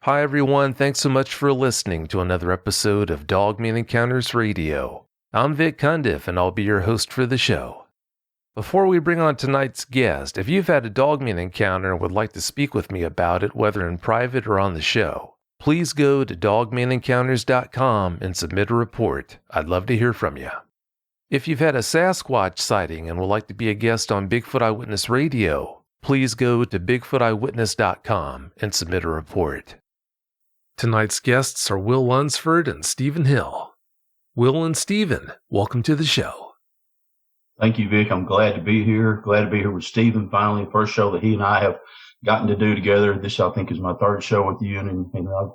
Hi everyone, thanks so much for listening to another episode of Dogman Encounters Radio. I'm Vic Cundiff and I'll be your host for the show. Before we bring on tonight's guest, if you've had a Dogman encounter and would like to speak with me about it, whether in private or on the show, please go to dogmanencounters.com and submit a report. I'd love to hear from you. If you've had a Sasquatch sighting and would like to be a guest on Bigfoot Eyewitness Radio, please go to bigfooteyewitness.com and submit a report. Tonight's guests are Will Lunsford and Stephen Hill. Will and Stephen, welcome to the show. Thank you, Vic. I'm glad to be here. Glad to be here with Stephen. Finally, the first show that he and I have gotten to do together. This, I think, is my third show with you, and I've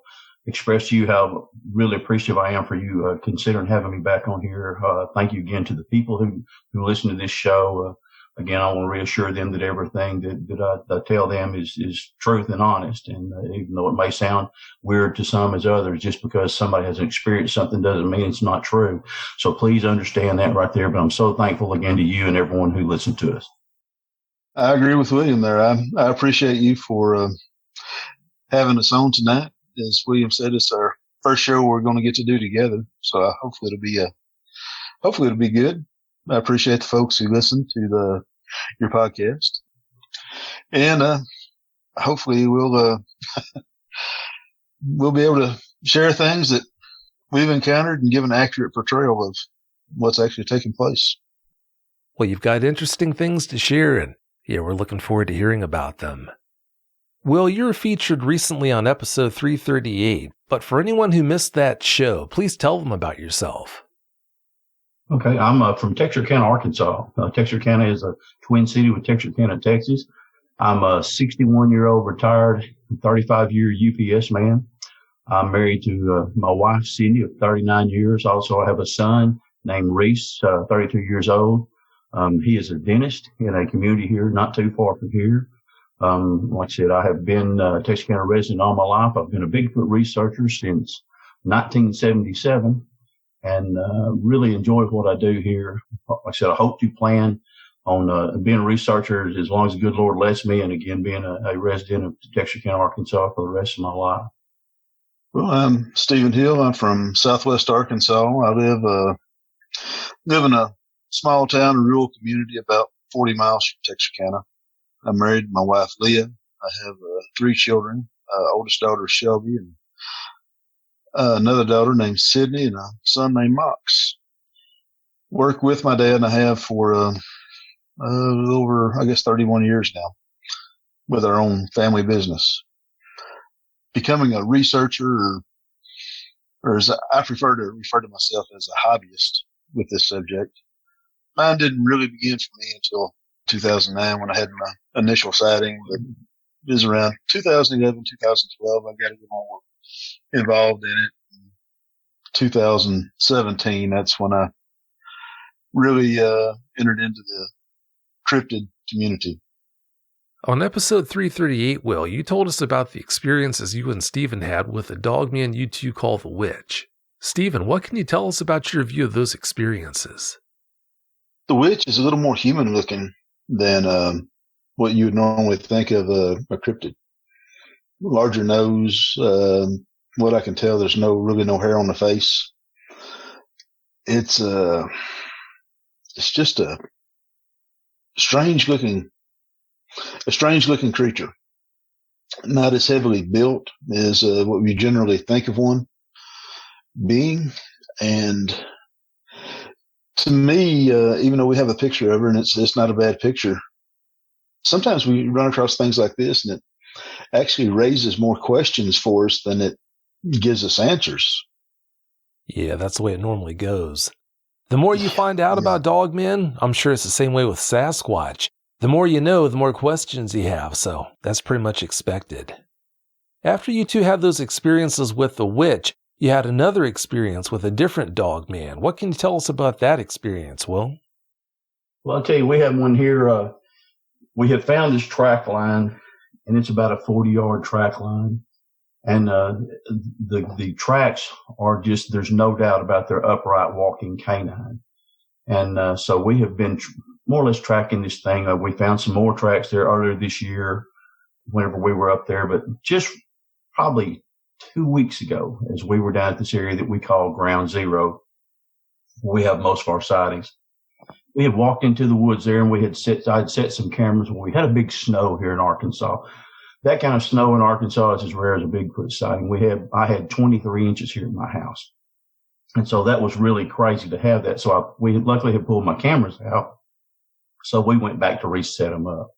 expressed to you how really appreciative I am for you considering having me back on here. Thank you again to the people who listen to this show. Again, I want to reassure them that everything that I tell them is truth and honest. And even though it may sound weird to some as others, just because somebody hasn't experienced something doesn't mean it's not true. So please understand that right there. But I'm so thankful again to you and everyone who listened to us. I agree with William there. I appreciate you for having us on tonight. As William said, it's our first show we're going to get to do together. So hopefully it'll be good. I appreciate the folks who listen to your podcast, and hopefully we'll be able to share things that we've encountered and give an accurate portrayal of what's actually taking place. Well, you've got interesting things to share, and we're looking forward to hearing about them. Will, you were featured recently on episode 338, but for anyone who missed that show, please tell them about yourself. Okay, I'm from Texarkana, Arkansas. Texarkana is a twin city with Texarkana, Texas. I'm a 61-year-old retired, 35-year UPS man. I'm married to my wife, Cindy, of 39 years. Also, I have a son named Reese, 32 years old. He is a dentist in a community here not too far from here. Like I said, I have been a Texarkana resident all my life. I've been a Bigfoot researcher since 1977. And really enjoy what I do here. Like I said, I hope to plan on being a researcher as long as the good Lord lets me, and again, being a resident of Texarkana, Arkansas for the rest of my life. Well, I'm Stephen Hill. I'm from Southwest Arkansas. I live in a small town and rural community about 40 miles from Texarkana. I'm married to my wife, Leah. I have 3 children. Oldest daughter is Shelby, and another daughter named Sydney, and a son named Mox. Work with my dad and I have for over, 31 years now with our own family business. Becoming a researcher, or as I prefer to refer to myself as a hobbyist with this subject, mine didn't really begin for me until 2009 when I had my initial sighting. But it was around 2011, 2012, I got to get more involved in it. In 2017, that's when I really entered into the cryptid community. On episode 338, Will, you told us about the experiences you and Stephen had with a dogman you two call the Witch. Stephen, what can you tell us about your view of those experiences? The Witch is a little more human looking than what you would normally think of a cryptid. Larger nose. What I can tell, there's really no hair on the face. It's just a strange looking creature. Not as heavily built as what we generally think of one being. And to me, even though we have a picture of her and it's not a bad picture, sometimes we run across things like this and it actually raises more questions for us than it gives us answers. Yeah, that's the way it normally goes. The more you find out about dogmen, I'm sure it's the same way with Sasquatch. The more you know, the more questions you have, so that's pretty much expected. After you two had those experiences with the Witch, you had another experience with a different dogman. What can you tell us about that experience, Will? Well, I'll tell you, we have one here. We have found this track line, and it's about a 40-yard track line. And the tracks are just, there's no doubt about their upright walking canine. And so we have been more or less tracking this thing. We found some more tracks there earlier this year whenever we were up there, but just probably 2 weeks ago, as we were down at this area that we call Ground Zero. We have most of our sightings. We had walked into the woods there, and I had set some cameras. We had a big snow here in Arkansas. That kind of snow in Arkansas is as rare as a Bigfoot sighting. I had 23 inches here in my house. And so that was really crazy to have that. So we luckily had pulled my cameras out. So we went back to reset them up.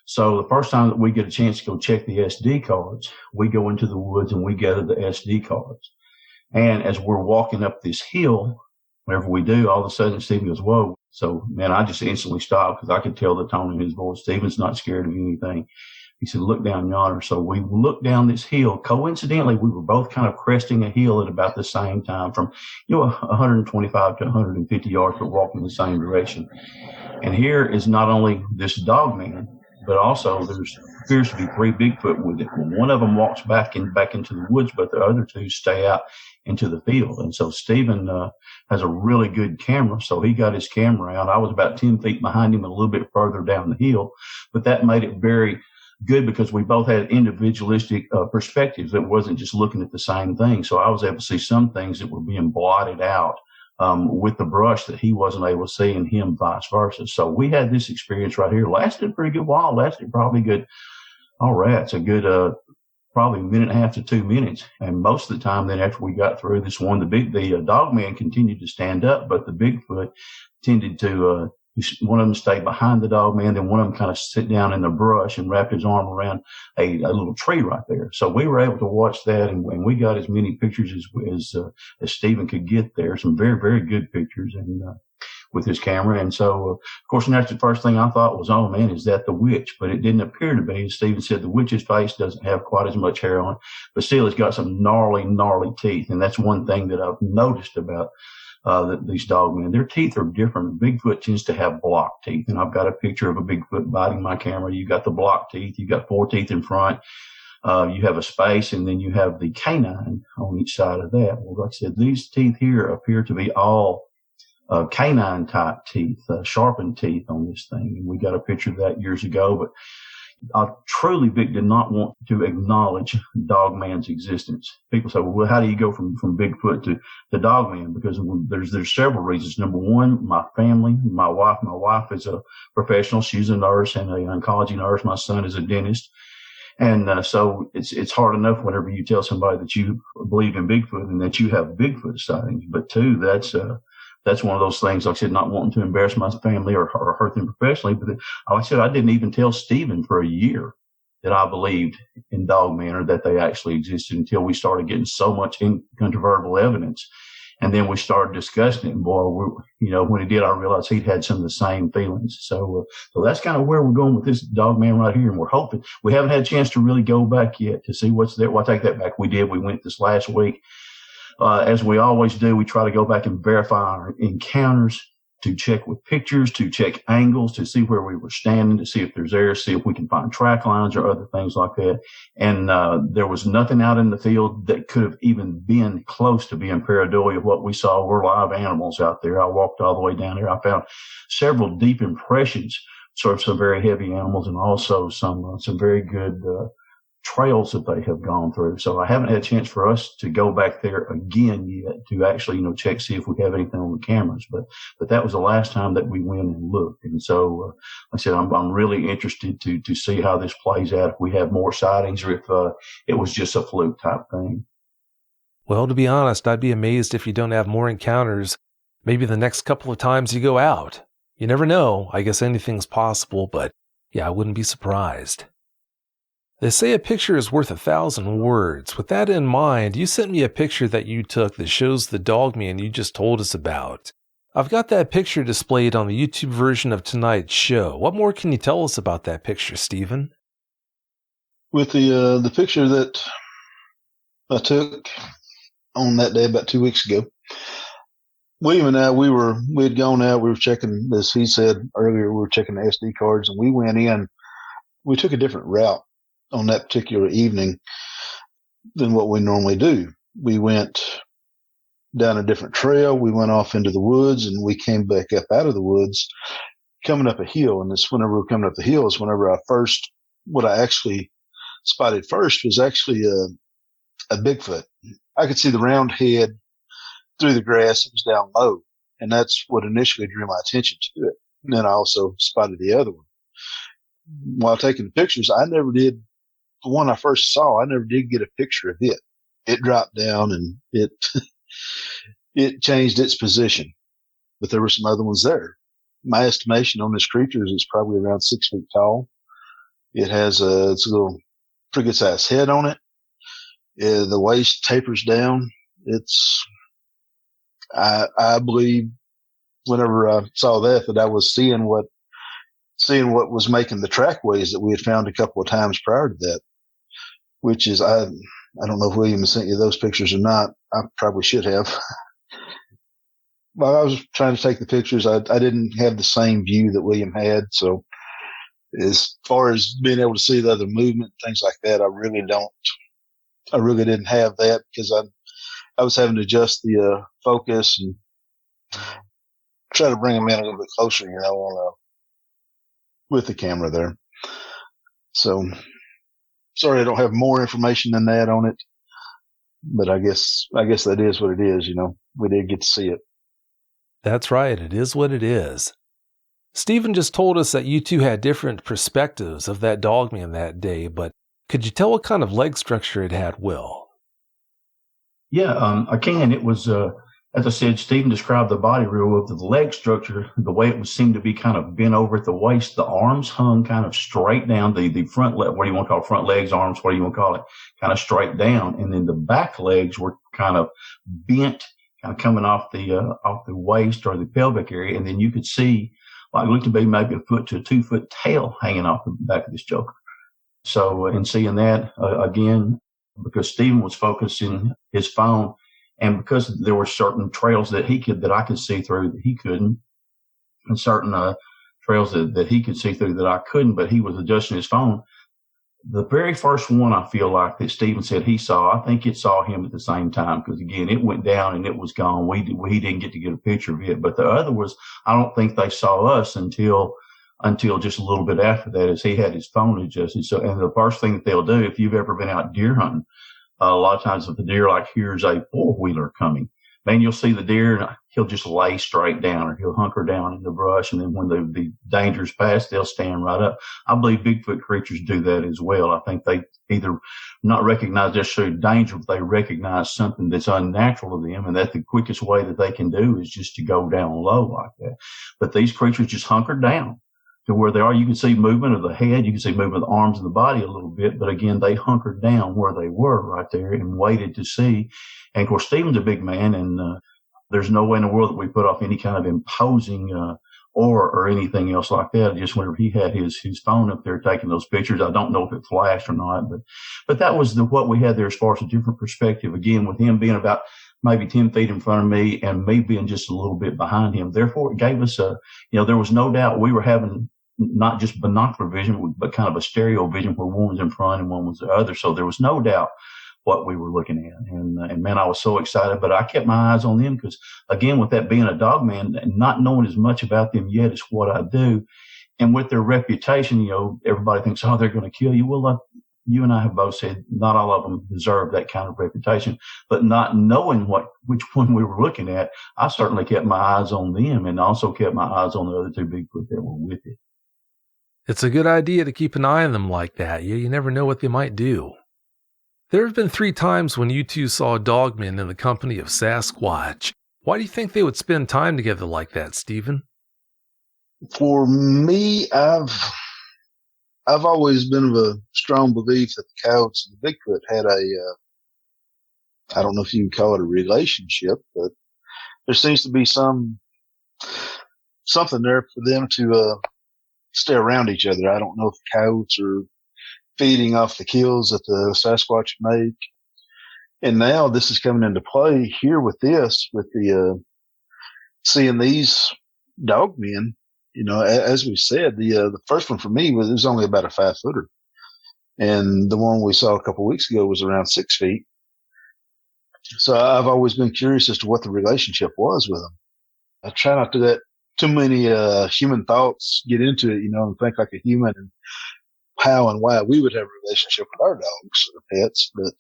So the first time that we get a chance to go check the SD cards, we go into the woods and we gather the SD cards. And as we're walking up this hill, whenever we do, all of a sudden Stephen goes, whoa. So, man, I just instantly stopped because I could tell the tone in his voice. Stephen's not scared of anything. He said, look down yonder. So we looked down this hill. Coincidentally, we were both kind of cresting a hill at about the same time from, 125 to 150 yards, but walking the same direction. And here is not only this Dogman, but also there appears to be 3 Bigfoot with it. One of them walks back into the woods, but the other 2 stay out into the field. And so Stephen has a really good camera. So he got his camera out. I was about 10 feet behind him, a little bit further down the hill, but that made it very good because we both had individualistic perspectives. That wasn't just looking at the same thing. So I was able to see some things that were being blotted out with the brush that he wasn't able to see, and him vice versa. So we had this experience right here. Lasted a pretty good while. Lasted probably good, a good probably a minute and a half to 2 minutes. And most of the time then after we got through this one, the Dogman continued to stand up, but the Bigfoot tended to one of them stayed behind the Dogman, then one of them kind of sit down in the brush and wrap his arm around a little tree right there. So we were able to watch that, and we got as many pictures as Stephen could get there. Some very, very good pictures and with his camera. And so, of course, and that's the first thing I thought was, oh man, is that the witch? But it didn't appear to be. As Stephen said, the witch's face doesn't have quite as much hair on it, but still it's got some gnarly teeth. And that's one thing that I've noticed about these Dogmen. Their teeth are different. Bigfoot tends to have block teeth, and I've got a picture of a Bigfoot biting my camera. You got the block teeth, you got 4 teeth in front, you have a space, and then you have the canine on each side of that. Well, like I said, these teeth here appear to be all canine type teeth, sharpened teeth on this thing. And we got a picture of that years ago, but I truly, Vic, did not want to acknowledge Dogman's existence. People say, well, how do you go from Bigfoot to the Dogman? Because there's several reasons. Number one, my family, my wife is a professional. She's a nurse and an oncology nurse. My son is a dentist. And so it's hard enough whenever you tell somebody that you believe in Bigfoot and that you have Bigfoot sightings. But two, that's one of those things, like I said, not wanting to embarrass my family or hurt them professionally. But like I said, I didn't even tell Stephen for a year that I believed in Dogman or that they actually existed until we started getting so much incontrovertible evidence. And then we started discussing it. And boy, when he did, I realized he'd had some of the same feelings. So that's kind of where we're going with this Dogman right here. And we're hoping, we haven't had a chance to really go back yet to see what's there. Well, I take that back. We did. We went this last week. As we always do, we try to go back and verify our encounters, to check with pictures, to check angles, to see where we were standing, to see if there's air, see if we can find track lines or other things like that. And there was nothing out in the field that could have even been close to being pareidolia. What we saw were live animals out there. I walked all the way down there. I found several deep impressions, sort of some very heavy animals, and also some very good trails that they have gone through. So I haven't had a chance for us to go back there again yet to actually, check, see if we have anything on the cameras. But that was the last time that we went and looked. And so, like I said, I'm really interested to see how this plays out, if we have more sightings or if it was just a fluke type thing. Well, to be honest, I'd be amazed if you don't have more encounters maybe the next couple of times you go out. You never know. I guess anything's possible, but yeah, I wouldn't be surprised. They say a picture is worth 1,000 words. With that in mind, you sent me a picture that you took that shows the Dogman you just told us about. I've got that picture displayed on the YouTube version of tonight's show. What more can you tell us about that picture, Stephen? With the picture that I took on that day about 2 weeks ago, William and I, we had gone out, we were checking, as he said earlier, we were checking the SD cards, and we went in, we took a different route on that particular evening than what we normally do. We went down a different trail. We went off into the woods, and we came back up out of the woods, coming up a hill. And whenever we were coming up the hill is whenever what I actually spotted first was actually a Bigfoot. I could see the round head through the grass. It was down low, and that's what initially drew my attention to it. And then I also spotted the other one. While taking the pictures, the one I first saw, I never did get a picture of it. It dropped down and it changed its position, but there were some other ones there. My estimation on this creature is it's probably around 6 feet tall. It has it's a little pretty good sized head on it. The waist tapers down. I believe whenever I saw that I was seeing what was making the trackways that we had found a couple of times prior to that, which is, I don't know if William has sent you those pictures or not. I probably should have. While I was trying to take the pictures, I didn't have the same view that William had. So as far as being able to see the other movement, things like that, I really didn't have that because I was having to adjust the focus and try to bring them in a little bit closer, with the camera there. So sorry, I don't have more information than that on it, but I guess that is what it is. We did get to see it. That's right. It is what it is. Stephen just told us that you two had different perspectives of that Dogman that day, but could you tell what kind of leg structure it had, Will? Yeah, I can. It was, as I said, Stephen described the body real well. The leg structure, the way it seemed to be kind of bent over at the waist, the arms hung kind of straight down, the front leg, what do you want to call it? Front legs, arms, what do you want to call it? Kind of straight down. And then the back legs were kind of bent, kind of coming off the waist or the pelvic area. And then you could see, like, it looked to be maybe a foot to a 2 foot tail hanging off the back of this joker. So, in seeing that, again, because Stephen was focusing his phone, and because there were certain trails that I could see through that he couldn't, and certain trails that he could see through that I couldn't, but he was adjusting his phone. The very first one I feel like that Stephen said he saw, I think it saw him at the same time, because again, it went down and it was gone. He didn't get to get a picture of it, but the other was, I don't think they saw us until just a little bit after that, as he had his phone adjusted. So, and the first thing that they'll do, if you've ever been out deer hunting, a lot of times if the deer here's a four-wheeler coming, man, you'll see the deer and he'll just lay straight down, or he'll hunker down in the brush. And then when the danger's past, they'll stand right up. I believe Bigfoot creatures do that as well. I think they either not recognize necessarily danger, but they recognize something that's unnatural to them. And that's the quickest way that they can do is just to go down low like that. But these creatures just hunker down to where they are. You can see movement of the head. You can see movement of the arms and the body a little bit. But again, they hunkered down where they were right there and waited to see. And of course, Stephen's a big man, and there's no way in the world that we put off any kind of imposing aura or anything else like that. Just whenever he had his phone up there taking those pictures, I don't know if it flashed or not, but that was what we had there as far as a different perspective. Again, with him being about maybe 10 feet in front of me and me being just a little bit behind him. Therefore, it gave us there was no doubt we were having not just binocular vision, but kind of a stereo vision where one was in front and one was the other. So there was no doubt what we were looking at. And man, I was so excited, but I kept my eyes on them because, again, with that being a Dogman and not knowing as much about them yet as what I do, and with their reputation, everybody thinks, oh, they're going to kill you. Well, you and I have both said not all of them deserve that kind of reputation, but not knowing which one we were looking at, I certainly kept my eyes on them and also kept my eyes on the other two Bigfoot that were with it. It's a good idea to keep an eye on them like that. You never know what they might do. There have been 3 times when you two saw Dogman in the company of Sasquatch. Why do you think they would spend time together like that, Stephen? For me, I've always been of a strong belief that the coyotes and the Bigfoot had I don't know if you can call it a relationship, but there seems to be something there for them to stay around each other. I don't know if coyotes are feeding off the kills that the Sasquatch make. And now this is coming into play here with the seeing these Dogmen. As we said, the first one for me was only about a 5-footer. And the one we saw a couple of weeks ago was around 6 feet. So I've always been curious as to what the relationship was with them. I try not to let too many human thoughts get into it, and think like a human and how and why we would have a relationship with our dogs or pets. But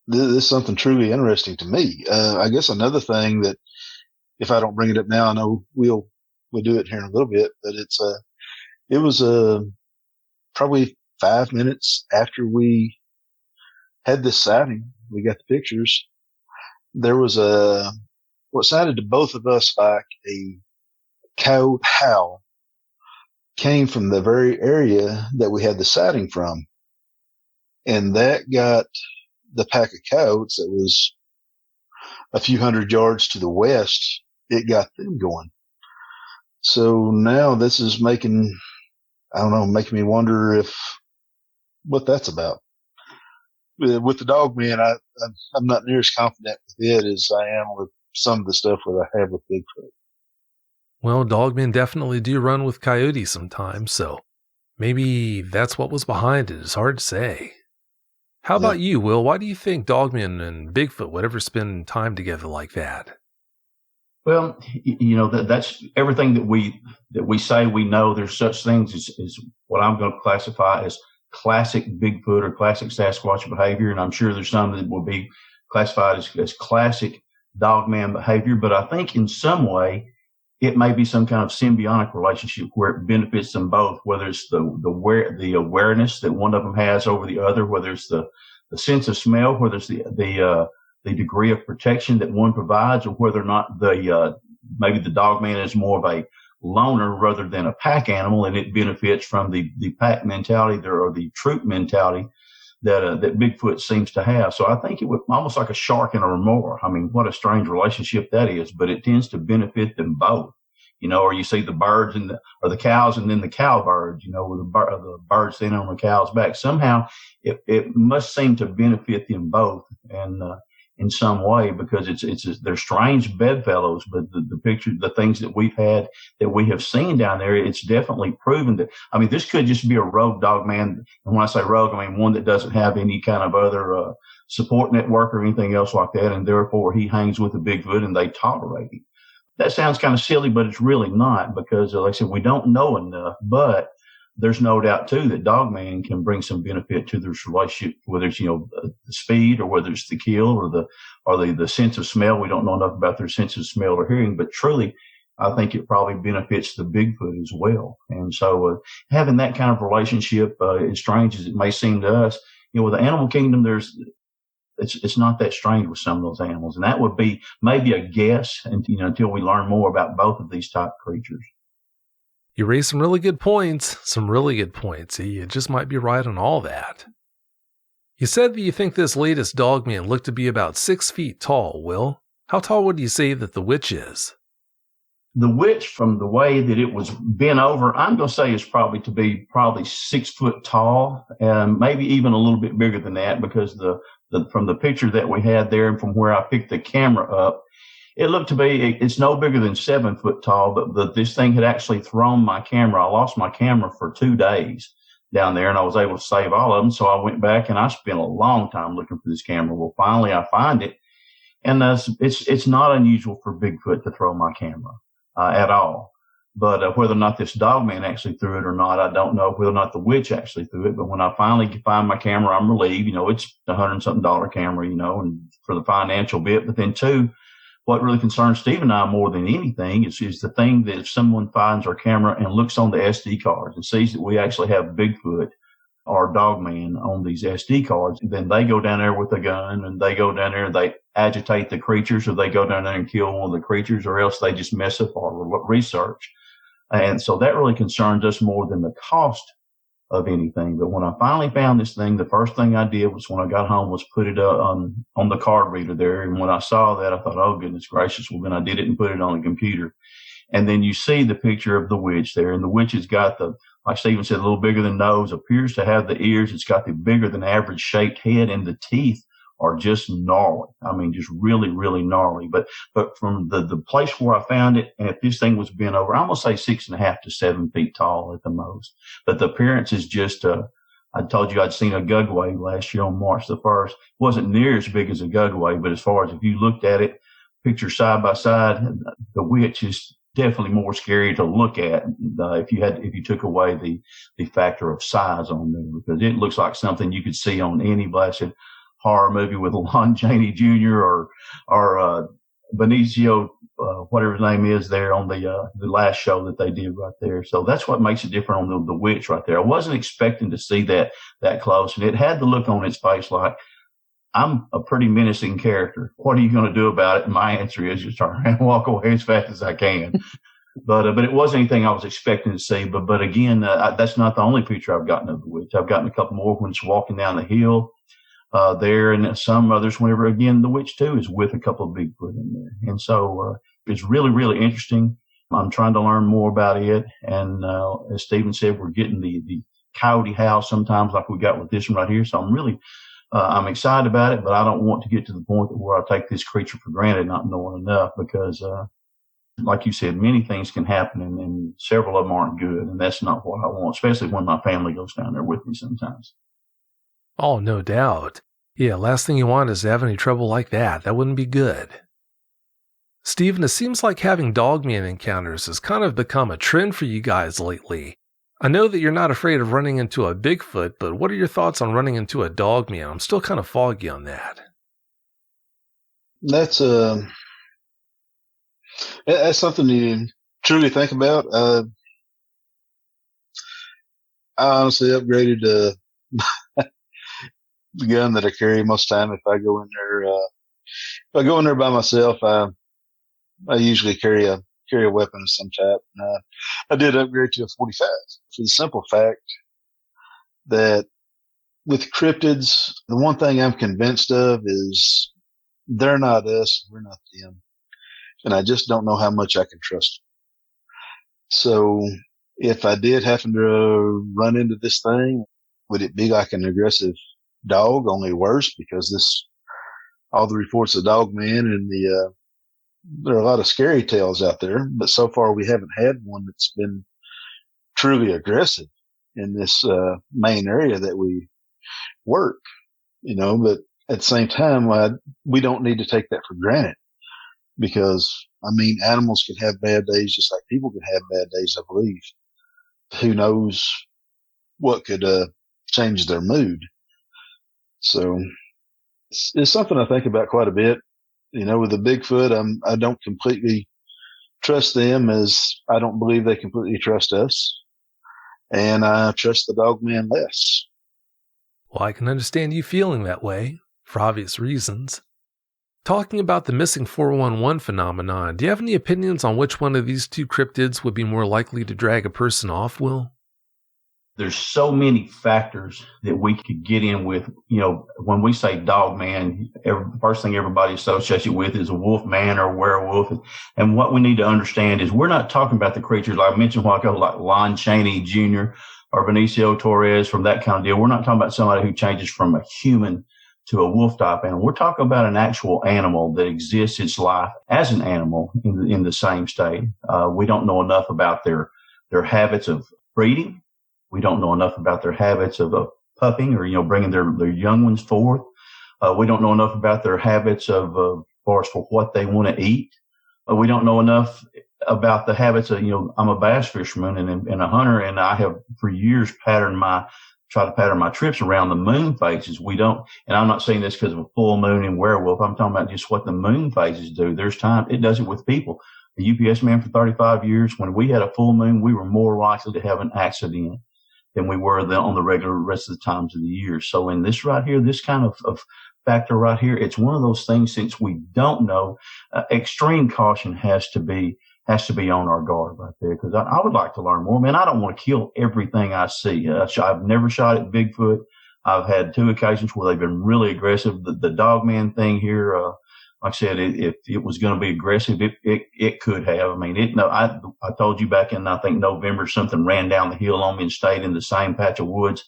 this is something truly interesting to me. I guess another thing that, if I don't bring it up now, I know we'll do it here in a little bit, but it was probably 5 minutes after we had this sighting, we got the pictures. There was what sounded to both of us like a coyote howl came from the very area that we had the sighting from. And that got the pack of coyotes that was a few hundred yards to the west, it got them going. So now this is making me wonder what that's about. With the Dogman, I'm not near as confident with it as I am with some of the stuff that I have with Bigfoot. Well, Dogmen definitely do run with coyotes sometimes, so maybe that's what was behind it. It's hard to say. How about you, Will? Why do you think Dogman and Bigfoot would ever spend time together like that? Well, that's everything that we say we know. There's such things as what I'm going to classify as classic Bigfoot or classic Sasquatch behavior, and I'm sure there's some that will be classified as classic Dogman behavior. But I think in some way it may be some kind of symbiotic relationship where it benefits them both, whether it's the awareness that one of them has over the other, whether it's the sense of smell, whether it's the degree of protection that one provides, or whether or not maybe the Dogman is more of a loner rather than a pack animal, and it benefits from the pack mentality or the troop mentality that Bigfoot seems to have. So I think it would almost like a shark and a remora. I mean, what a strange relationship that is, but it tends to benefit them both. Or you see the birds or the cows and then the cowbirds, with the birds standing on the cow's back. Somehow it must seem to benefit them both, and in some way, because they're strange bedfellows, but the things that we have seen down there, it's definitely proven that, this could just be a rogue Dogman. And when I say rogue, I mean one that doesn't have any kind of other support network or anything else like that. And therefore he hangs with the Bigfoot and they tolerate him. That sounds kind of silly, but it's really not, because like I said, we don't know enough, but there's no doubt too that Dogman can bring some benefit to this relationship, whether it's, the speed or whether it's the kill or the sense of smell. We don't know enough about their sense of smell or hearing, but truly, I think it probably benefits the Bigfoot as well. And so, having that kind of relationship, as strange as it may seem to us, with the animal kingdom, it's not that strange with some of those animals. And that would be maybe a guess until we learn more about both of these type creatures. You raised some really good points. You just might be right on all that. You said that you think this latest Dogman looked to be about 6 feet tall, Will. How tall would you say that the witch is? The witch, from the way that it was bent over, I'm going to say is probably 6 foot tall, and maybe even a little bit bigger than that, because from the picture that we had there and from where I picked the camera up, it looked to be, it's no bigger than 7 foot tall, but this thing had actually thrown my camera. I lost my camera for 2 days down there, and I was able to save all of them. So I went back and I spent a long time looking for this camera. Well, finally I find it, and it's not unusual for Bigfoot to throw my camera at all. But whether or not this Dogman actually threw it or not, I don't know. Whether or not the witch actually threw it. But when I finally find my camera, I'm relieved. It's $100-something camera, and for the financial bit. But then too, what really concerns Steve and I more than anything is the thing that if someone finds our camera and looks on the SD cards and sees that we actually have Bigfoot or Dogman on these SD cards, then they go down there with a gun and they go down there and they agitate the creatures, or they go down there and kill one of the creatures, or else they just mess up our research. And so that really concerns us more than the cost of anything. But when I finally found this thing, the first thing I did was, when I got home, was put it on the card reader there. And when I saw that, I thought, oh, goodness gracious. Well, then I did it and put it on the computer. And then you see the picture of the witch there. And the witch has got like Stephen said, a little bigger than nose, appears to have the ears. It's got the bigger than average shaped head, and the teeth are just gnarly. Just really, really gnarly. But from the place where I found it, and if this thing was bent over, I'm going to say 6.5 to 7 feet tall at the most. But the appearance is just, I told you I'd seen a gugway last year on March the 1st. It wasn't near as big as a gugway, but as far as if you looked at it, picture side by side, the witch is definitely more scary to look at if you took away the factor of size on there, because it looks like something you could see on any blasted horror movie with Lon Chaney Jr. or Benicio, whatever his name is there on the last show that they did right there. So that's what makes it different on the witch right there. I wasn't expecting to see that close, and it had the look on its face like, I'm a pretty menacing character. What are you going to do about it? And my answer is just turn around and walk away as fast as I can. But it wasn't anything I was expecting to see. But again, that's not the only picture I've gotten of the witch. I've gotten a couple more when it's walking down the hill there, and some others whenever, again, the witch too is with a couple of Bigfoot in there. And so it's really, really interesting. I'm trying to learn more about it. And as Stephen said, we're getting the coyote howl sometimes like we got with this one right here. So I'm really I'm excited about it, but I don't want to get to the point where I take this creature for granted, not knowing enough, because like you said, many things can happen, and several of them aren't good, and that's not what I want, especially when my family goes down there with me sometimes. Oh, no doubt. Yeah, last thing you want is to have any trouble like that. That wouldn't be good. Stephen, it seems like having Dogman encounters has kind of become a trend for you guys lately. I know that you're not afraid of running into a Bigfoot, but what are your thoughts on running into a Dogman? I'm still kind of foggy on that. That's something to truly think about. I honestly upgraded the gun that I carry most of the time. If I go in there by myself, I usually carry a weapon of some type. I did upgrade to a 45 for the simple fact that with cryptids, the one thing I'm convinced of is they're not us, we're not them. And I just don't know how much I can trust them. So if I did happen to run into this thing, would it be like an aggressive dog, only worse? Because all the reports of Dogman and there are a lot of scary tales out there, but so far we haven't had one that's been truly aggressive in this main area that we work, but at the same time, we don't need to take that for granted, because animals can have bad days just like people can have bad days, I believe. Who knows what could change their mood? So it's something I think about quite a bit. With the Bigfoot, I don't completely trust them, as I don't believe they completely trust us. And I trust the Dogman less. Well, I can understand you feeling that way, for obvious reasons. Talking about the missing 411 phenomenon, do you have any opinions on which one of these two cryptids would be more likely to drag a person off, Will? There's so many factors that we could get in with. When we say Dogman, first thing everybody associates it with is a wolf man or a werewolf. And what we need to understand is we're not talking about the creatures like I mentioned a while ago, like Lon Chaney Jr. or Benicio Torres, from that kind of deal. We're not talking about somebody who changes from a human to a wolf type animal. We're talking about an actual animal that exists its life as an animal in the same state. We don't know enough about their habits of breeding. We don't know enough about their habits of pupping or, bringing their young ones forth. We don't know enough about their habits of, as far as for what they want to eat. We don't know enough about the habits of, I'm a bass fisherman and a hunter, and I have for years try to pattern my trips around the moon phases. We don't, and I'm not saying this because of a full moon and werewolf. I'm talking about just what the moon phases do. There's time, it does it with people. The UPS man for 35 years, when we had a full moon, we were more likely to have an accident than we were on the regular rest of the times of the year. So in this right here, this kind of factor right here, it's one of those things, since we don't know, extreme caution has to be on our guard right there, because I would like to learn more. Man, I don't want to kill everything I see. I've never shot at Bigfoot. I've had 2 occasions where they've been really aggressive. The Dogman thing here, like I said, if it was going to be aggressive, it could have. I told you back in, I think, November, something ran down the hill on me and stayed in the same patch of woods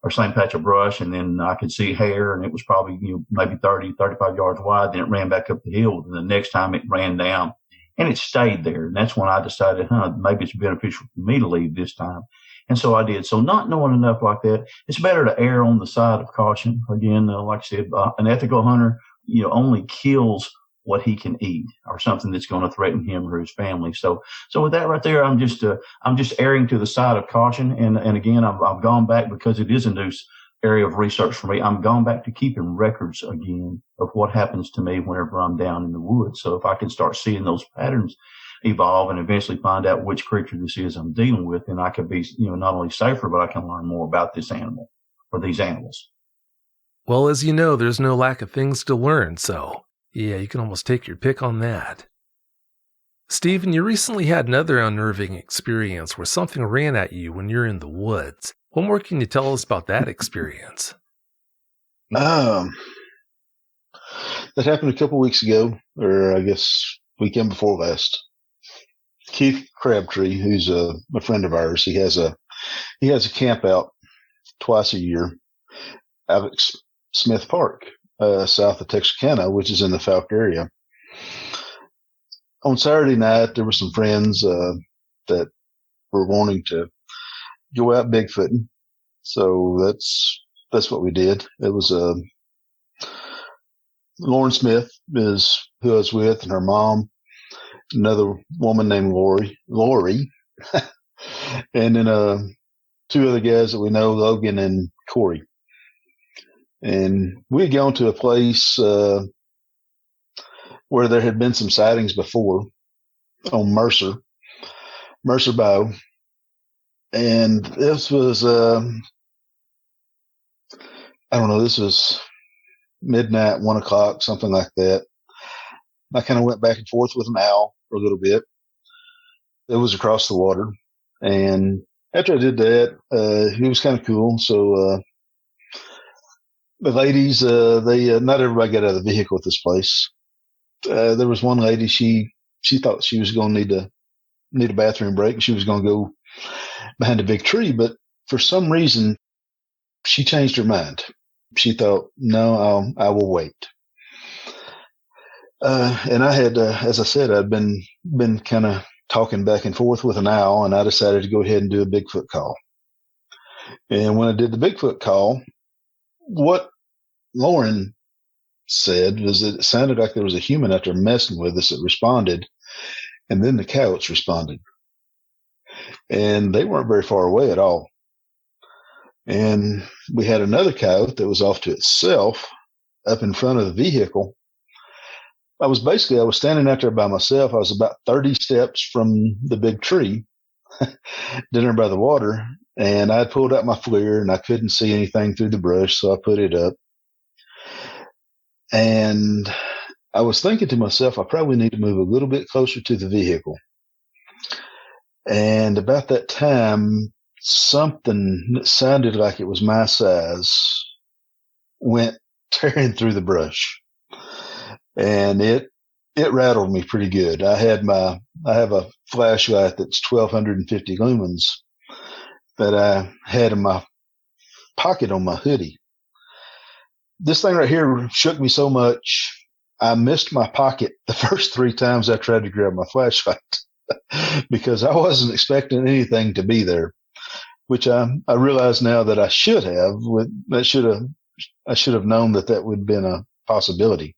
or same patch of brush. And then I could see hair, and it was probably, maybe 30, 35 yards wide. Then it ran back up the hill. And the next time it ran down and it stayed there. And that's when I decided, maybe it's beneficial for me to leave this time. And so I did. So not knowing enough like that, it's better to err on the side of caution. Again, like I said, an ethical hunter, only kills what he can eat or something that's going to threaten him or his family. So with that right there, I'm just erring to the side of caution. And again, I've gone back because it is a new area of research for me. I'm going back to keeping records again of what happens to me whenever I'm down in the woods. So if I can start seeing those patterns evolve and eventually find out which creature this is I'm dealing with, then I could be, not only safer, but I can learn more about this animal or these animals. Well, as you know, there's no lack of things to learn, so yeah, you can almost take your pick on that. Stephen, you recently had another unnerving experience where something ran at you when you're in the woods. What more can you tell us about that experience? That happened a couple weeks ago, or I guess weekend before last. Keith Crabtree, who's a friend of ours, he has a camp out twice a year out at Smith Park, south of Texarkana, which is in the Falk area. On Saturday night, there were some friends that were wanting to go out Bigfooting, so that's what we did. It was Lauren Smith is who I was with, and her mom, another woman named Lori, and then two other guys that we know, Logan and Corey. And we had gone to a place where there had been some sightings before on Mercer Bow. And this was, this was midnight, 1 o'clock, something like that. I kind of went back and forth with an owl for a little bit. It was across the water. And after I did that, it was kind of cool. So, the ladies, not everybody got out of the vehicle at this place. There was one lady, she thought she was going to need a bathroom break, and she was going to go behind a big tree, but for some reason she changed her mind. She thought, no, I will wait. And I had, as I said, I'd been kind of talking back and forth with an owl, and I decided to go ahead and do a Bigfoot call. And when I did the Bigfoot call, what Lauren said was that it sounded like there was a human out there messing with us that responded, and then the coyotes responded. And they weren't very far away at all. And we had another coyote that was off to itself up in front of the vehicle. I was standing out there by myself. I was about 30 steps from the big tree down by the water, and I had pulled out my FLIR and I couldn't see anything through the brush, so I put it up. And I was thinking to myself, I probably need to move a little bit closer to the vehicle. And about that time, something that sounded like it was my size went tearing through the brush. And it rattled me pretty good. I have a flashlight that's 1250 lumens that I had in my pocket on my hoodie. This thing right here shook me so much, I missed my pocket the first 3 times I tried to grab my flashlight because I wasn't expecting anything to be there, which I realize now that I should have. I should have known that would have been a possibility.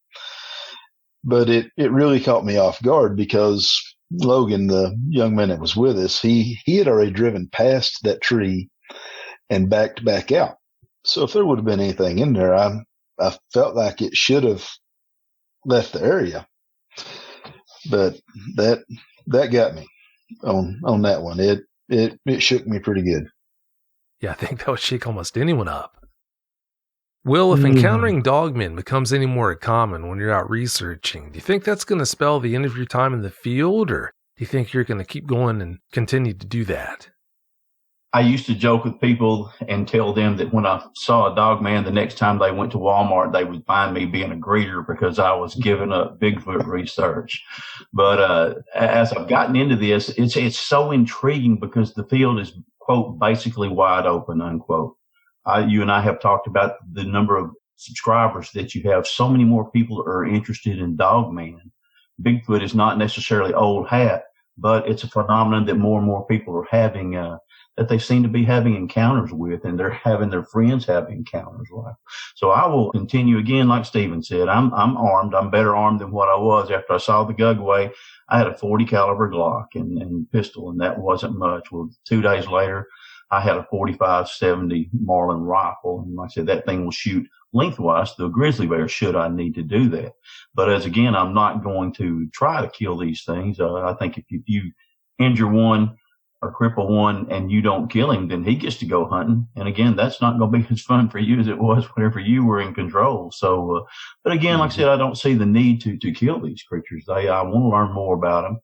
But it really caught me off guard because Logan, the young man that was with us, he had already driven past that tree and backed back out. So if there would have been anything in there, I felt like it should have left the area. But that got me on that one. It shook me pretty good. Yeah, I think that would shake almost anyone up. Will, if encountering dogmen becomes any more common when you're out researching, do you think that's going to spell the end of your time in the field, or do you think you're going to keep going and continue to do that? I used to joke with people and tell them that when I saw a dogman, the next time they went to Walmart, they would find me being a greeter because I was giving up Bigfoot research. But as I've gotten into this, it's so intriguing because the field is, quote, basically wide open, unquote. You and I have talked about the number of subscribers that you have. So many more people are interested in dogman. Bigfoot is not necessarily old hat, but it's a phenomenon that more and more people are having, that they seem to be having encounters with, and they're having their friends have encounters with. So I will continue again, like Stephen said. I'm armed. I'm better armed than what I was after I saw the Gugway. I had a .40 caliber Glock and pistol, and that wasn't much. Well, 2 days later, I had a 45-70 Marlin rifle. And like I said, that thing will shoot lengthwise to a grizzly bear should I need to do that. But as again, I'm not going to try to kill these things. I think if you injure one or cripple one and you don't kill him, then he gets to go hunting. And again, that's not going to be as fun for you as it was whenever you were in control. So, but again, like I said, I don't see the need to kill these creatures. I want to learn more about them.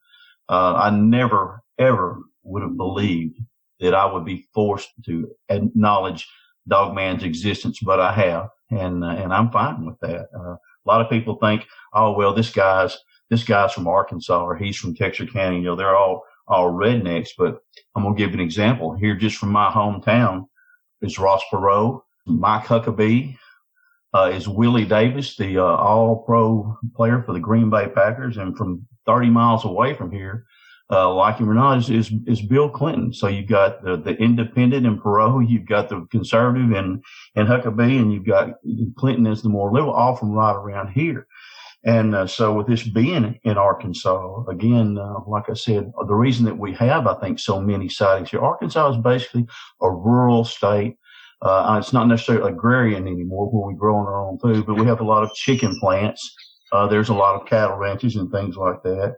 I never, ever would have believed that I would be forced to acknowledge Dogman's existence, but I have, and I'm fine with that. A lot of people think, oh, well, this guy's from Arkansas or he's from Texarkana. You know, they're all rednecks, but I'm going to give you an example here just from my hometown is Ross Perot, Mike Huckabee, is Willie Davis, the all-pro player for the Green Bay Packers, and from 30 miles away from here, like him or not, is Bill Clinton. So you've got the independent and Perot, you've got the conservative and Huckabee, and you've got Clinton as the more liberal, all from right around here. And so with this being in Arkansas, again, like I said, the reason that we have, I think, so many sightings here, Arkansas is basically a rural state. It's not necessarily agrarian anymore where we grow our own food, but we have a lot of chicken plants. There's a lot of cattle ranches and things like that.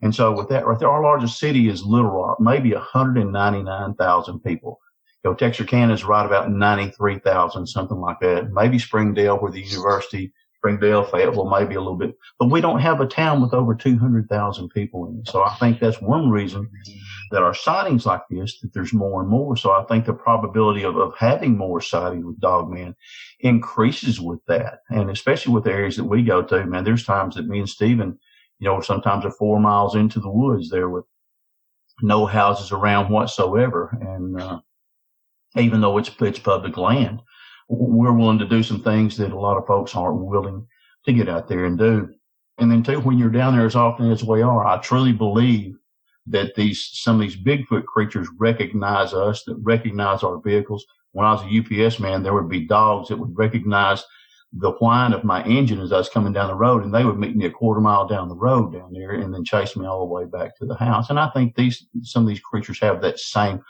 And so with that right there, our largest city is Little Rock, maybe 199,000 people. You know, Texarkana is right about 93,000, something like that. Maybe Springdale, where the university, Springdale, Fayetteville, maybe a little bit. But we don't have a town with over 200,000 people in it. So I think that's one reason that our sightings like this, that there's more and more. So I think the probability of having more sightings with Dogman increases with that. And especially with the areas that we go to, man, there's times that me and Stephen, you know, sometimes are 4 miles into the woods there with no houses around whatsoever. And even though it's public land, we're willing to do some things that a lot of folks aren't willing to get out there and do. And then too, when you're down there as often as we are, I truly believe that some of these Bigfoot creatures recognize us, that recognize our vehicles. When I was a UPS man, there would be dogs that would recognize the whine of my engine as I was coming down the road, and they would meet me a quarter mile down the road down there and then chase me all the way back to the house. And I think some of these creatures have that same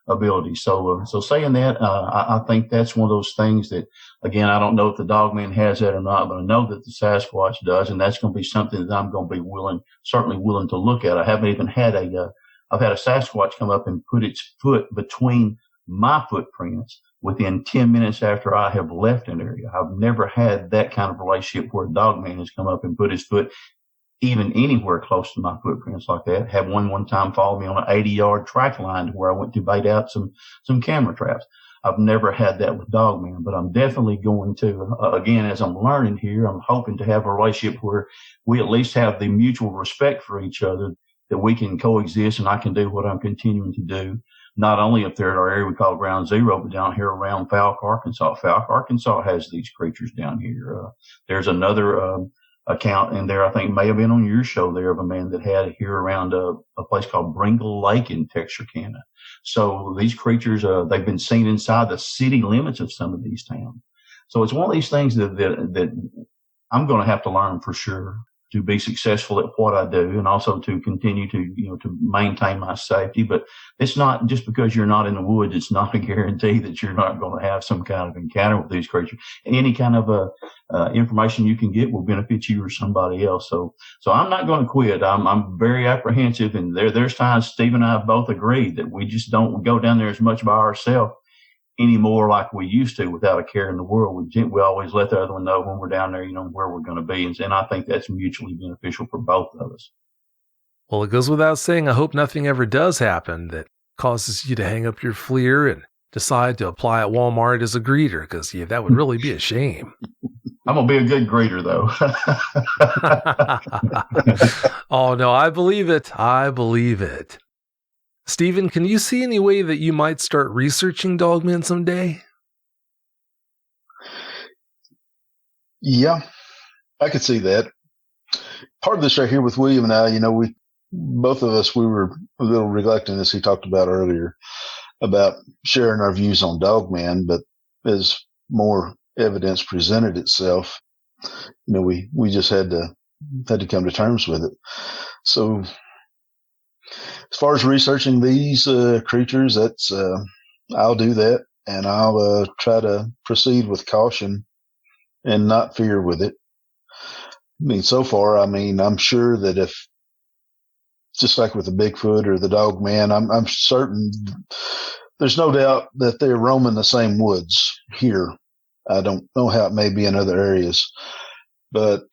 ability. So saying that, I think that's one of those things that, again, I don't know if the Dogman has that or not, but I know that the Sasquatch does, and that's going to be something that I'm going to be certainly willing to look at. I haven't even had I've had a Sasquatch come up and put its foot between my footprints within 10 minutes after I have left an area. I've never had that kind of relationship where a Dogman has come up and put his foot even anywhere close to my footprints like that. Had one time follow me on an 80-yard track line to where I went to bait out some camera traps. I've never had that with Dogman, but I'm definitely going to, again, as I'm learning here, I'm hoping to have a relationship where we at least have the mutual respect for each other, that we can coexist and I can do what I'm continuing to do, not only up there at our area we call Ground Zero, but down here around Falk, Arkansas. Falk, Arkansas has these creatures down here. There's another account in there, I think may have been on your show there, of a man that had here around a place called Bringle Lake in Texarkana. So these creatures, they've been seen inside the city limits of some of these towns. So it's one of these things that I'm going to have to learn for sure to be successful at what I do, and also to continue to maintain my safety. But it's not just because you're not in the woods, it's not a guarantee that you're not going to have some kind of encounter with these creatures. And any kind of information you can get will benefit you or somebody else. So I'm not going to quit. I'm very apprehensive, and there's times Steve and I both agreed that we just don't go down there as much by ourselves anymore like we used to, without a care in the world. We always let the other one know when we're down there, where we're going to be. And I think that's mutually beneficial for both of us. Well, it goes without saying, I hope nothing ever does happen that causes you to hang up your FLIR and decide to apply at Walmart as a greeter, because that would really be a shame. I'm going to be a good greeter, though. Oh, no, I believe it. I believe it. Stephen, can you see any way that you might start researching Dogman someday? Yeah, I could see that. Part of this right here with William and I, both of us, we were a little reluctant, as he talked about earlier, about sharing our views on Dogman, but as more evidence presented itself, we just had to come to terms with it. So as far as researching these creatures, that's I'll do that, and I'll try to proceed with caution and not fear with it. I mean, so far, I'm sure that if, just like with the Bigfoot or the Dogman, I'm certain there's no doubt that they're roaming the same woods here. I don't know how it may be in other areas, but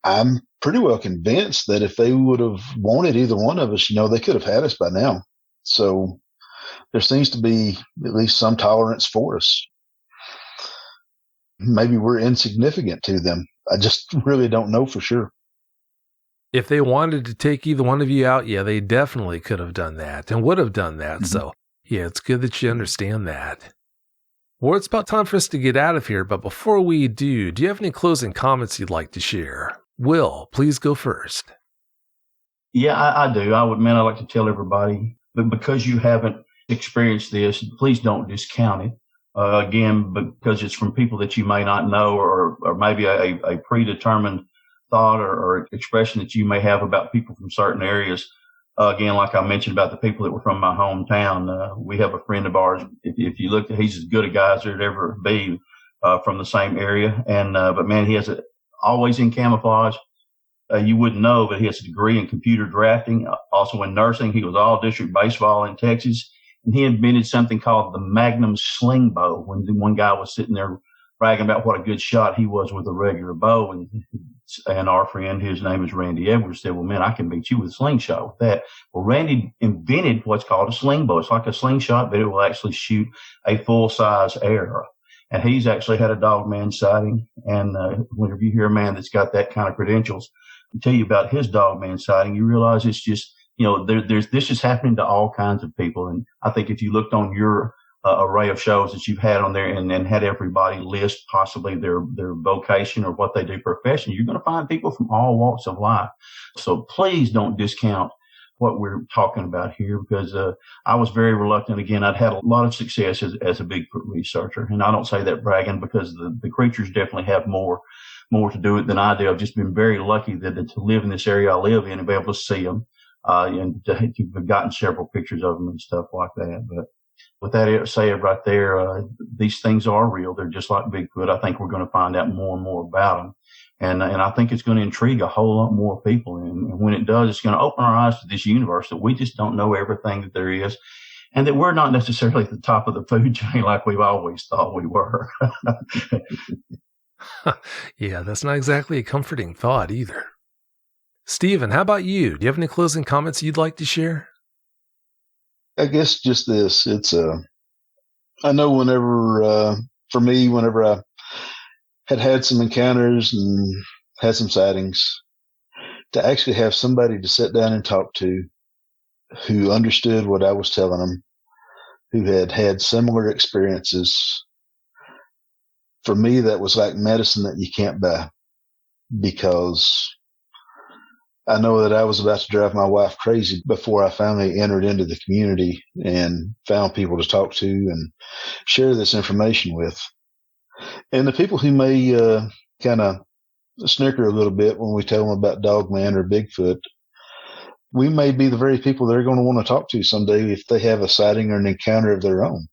I'm pretty well convinced that if they would have wanted either one of us, they could have had us by now. So there seems to be at least some tolerance for us. Maybe we're insignificant to them. I just really don't know for sure. If they wanted to take either one of you out, yeah, they definitely could have done that and would have done that. Mm-hmm. So, yeah, it's good that you understand that. Well, it's about time for us to get out of here, but before we do you have any closing comments you'd like to share? Will, please go first. Yeah, I do. I'd like to tell everybody, but because you haven't experienced this, please don't discount it. Again, because it's from people that you may not know, or maybe a predetermined thought or expression that you may have about people from certain areas. Again, like I mentioned about the people that were from my hometown, we have a friend of ours. If you look, he's as good a guy as there'd ever be from the same area. And but man, he has always in camouflage. You wouldn't know, but he has a degree in computer drafting, also in nursing. He was all district baseball in Texas. And he invented something called the Magnum sling bow. When one guy was sitting there bragging about what a good shot he was with a regular bow, and our friend, his name is Randy Edwards, said, "Well, man, I can beat you with a slingshot with that." Well, Randy invented what's called a sling bow. It's like a slingshot, but it will actually shoot a full-size arrow. And he's actually had a Dogman sighting. And whenever you hear a man that's got that kind of credentials tell you about his Dogman sighting, you realize it's just, this is happening to all kinds of people. And I think if you looked on your array of shows that you've had on there and had everybody list possibly their vocation or what they do profession, you're going to find people from all walks of life. So please don't discount what we're talking about here, because I was very reluctant. Again, I'd had a lot of success as a Bigfoot researcher, and I don't say that bragging, because the creatures definitely have more to do it than I do. I've just been very lucky that to live in this area I live in and be able to see them, and you've gotten several pictures of them and stuff like that. But with that said right there, these things are real. They're just like Bigfoot. I think we're going to find out more and more about them. And I think it's going to intrigue a whole lot more people. And when it does, it's going to open our eyes to this universe that we just don't know everything that there is, and that we're not necessarily at the top of the food chain like we've always thought we were. Yeah, that's not exactly a comforting thought either. Stephen, how about you? Do you have any closing comments you'd like to share? I guess just this. I know for me, whenever I had some encounters and had some sightings, to actually have somebody to sit down and talk to who understood what I was telling them, who had similar experiences, for me, that was like medicine that you can't buy, because I know that I was about to drive my wife crazy before I finally entered into the community and found people to talk to and share this information with. And the people who may kind of snicker a little bit when we tell them about Dogman or Bigfoot, we may be the very people they're going to want to talk to someday if they have a sighting or an encounter of their own.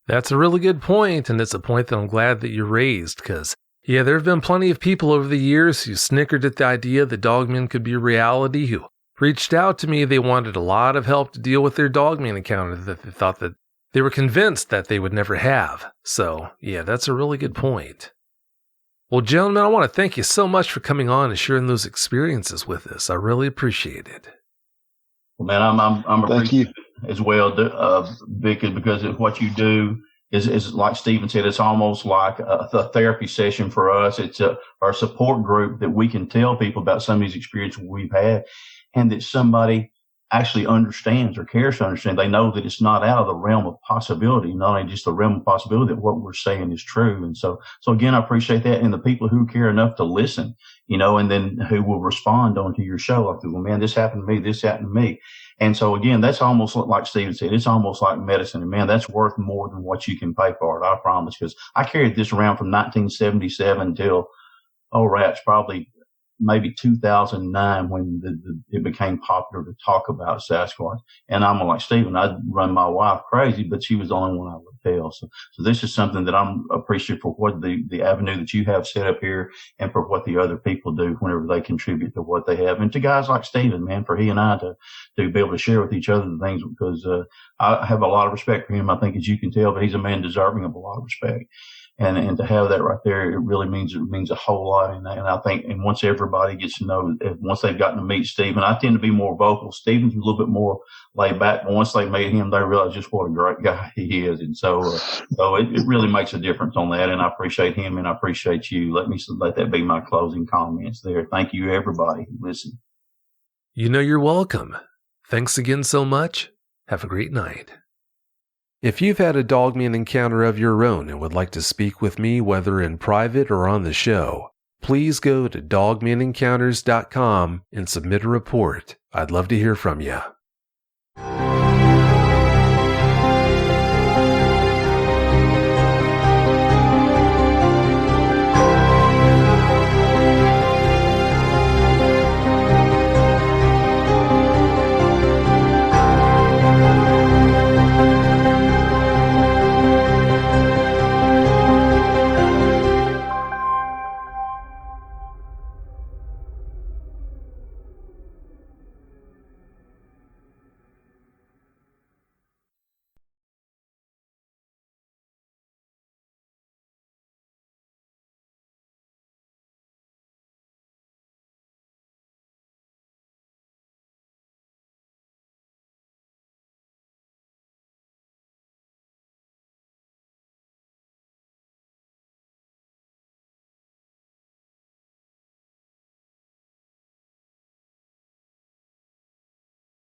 That's a really good point, and it's a point that I'm glad that you raised, because, yeah, there have been plenty of people over the years who snickered at the idea that Dogman could be a reality, who reached out to me. They wanted a lot of help to deal with their Dogman encounter that they thought that they were convinced that they would never have. So, yeah, that's a really good point. Well, gentlemen, I want to thank you so much for coming on and sharing those experiences with us. I really appreciate it. Well, man, I'm appreciative as well, Vic, because what you do is like Stephen said, it's almost like a therapy session for us. It's our support group that we can tell people about some of these experiences we've had, and that somebody actually understands or cares to understand. They know that it's not out of the realm of possibility, not only just the realm of possibility that what we're saying is true. And so again, I appreciate that. And the people who care enough to listen, and then who will respond onto your show, like, well, man, this happened to me, this happened to me. And so again, that's almost like Stephen said, it's almost like medicine. And man, that's worth more than what you can pay for it, I promise. Because I carried this around from 1977 till, probably maybe 2009 when it became popular to talk about Sasquatch. And I'm like, Stephen, I'd run my wife crazy, but she was the only one I would tell. So this is something that I'm appreciative for what the avenue that you have set up here and for what the other people do whenever they contribute to what they have. And to guys like Stephen, man, for he and I to be able to share with each other the things, because I have a lot of respect for him. I think, as you can tell, but he's a man deserving of a lot of respect. And to have that right there, it really means a whole lot. And I think, and once everybody gets to know, once they've gotten to meet Stephen, I tend to be more vocal. Stephen's a little bit more laid back, but once they meet him, they realize just what a great guy he is. And so it really makes a difference on that. And I appreciate him and I appreciate you. Let that be my closing comments there. Thank you, everybody who listened. You're welcome. Thanks again so much. Have a great night. If you've had a Dogman encounter of your own and would like to speak with me, whether in private or on the show, please go to dogmanencounters.com and submit a report. I'd love to hear from you.